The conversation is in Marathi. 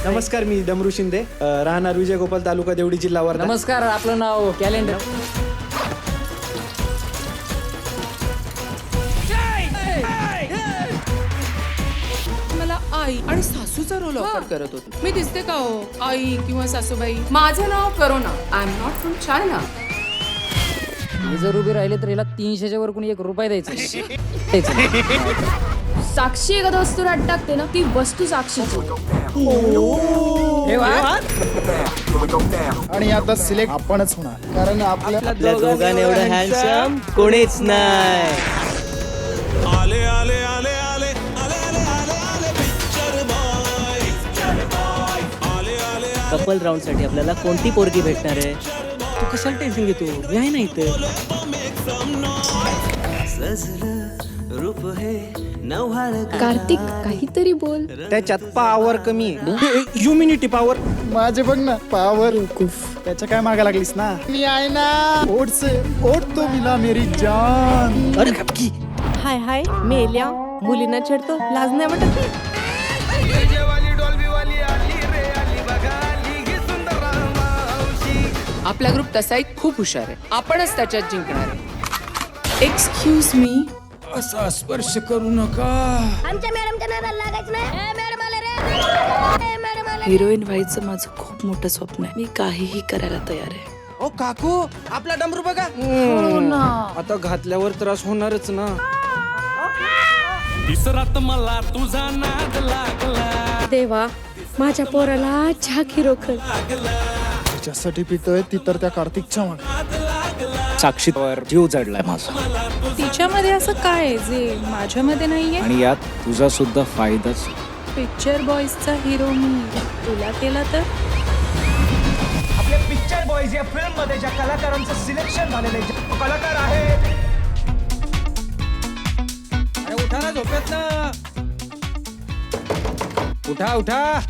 नमस्कार, मी डमरू शिंदे, राहणार विजय गोपाल, तालुका देवडी, जिल्हा वर्धा. नमस्कार, आपलं नाव कॅलेंडर. मला आई आणि सासूचा रोल ऑफर करत होते. मी दिसते का हो आई किंवा सासूबाई? माझं नाव Karuna. I am not from China. हे जर उभे राहिले तर याला 300च्या वर कोणी 1 रुपया द्यायचा. साक्षी एखादा वस्तू हात टाकते ना, ती वस्तू साक्षीच. आणि आता सिलेक्ट आपणच होणार, कारण आपल्या दोघांना एवढं हँडसम कोणीच नाही. आले आले आले आले आले आले आले आले पिक्चर बॉय, आले आले. कपल राऊंड साठी आपल्याला कोणती पोरगी भेटणार आहे? तू कशाला टेन्शन घेतो? मी आहे ना इथं. कार्तिक, काहीतरी बोल. त्याच्यात पॉवर कमी आहे, ह्युमिनिटी पॉवर. माझे बघ ना पावर. त्याच्या काय मागा लागलीस ना? मी आहे ना. ओट से ओट तो मिला मेरी जान. अरे खपकी. हाय हाय, मेल्या मुलींना छेडतो, लाज नाही वाटत? आपला ग्रुप तसाही खूप हुशार आहे. आपणच त्याच्यात जिंकणार आहे. Excuse me. असा स्पर्श करू नका. आमच्या मॅडमच्या नादाला लागायचं नाही. मॅडम आले रे, मॅडम आले. हिरोईन व्हायचं माझं खूप मोठं स्वप्न आहे. मी काहीही करायला तयार आहे. ओ काकू, आपला डमरू बघा. आता घातल्यावर त्रास होणारच ना. इसरात मला तुझा नाद लागला. देवा, माझ्या पोराला झाकी रोखल. तिच्यासाठी पितोय ती तर त्या कार्तिकच्या मागे. साक्षीवर जीव जडलाय माझा, तिच्यामध्ये असं काय आहे जे माझ्यामध्ये नाहीये? आणि यात तुझा सुद्धा फायदाच. पिक्चर बॉयजचा हिरो मी तुला केला तर? आपल्या पिक्चर बॉयज या फिल्म मध्ये ज्या कलाकारांचं सिलेक्शन झालेलं आहे, कलाकार आहे. अरे उठा ना झोपेत ना. उठा उठा.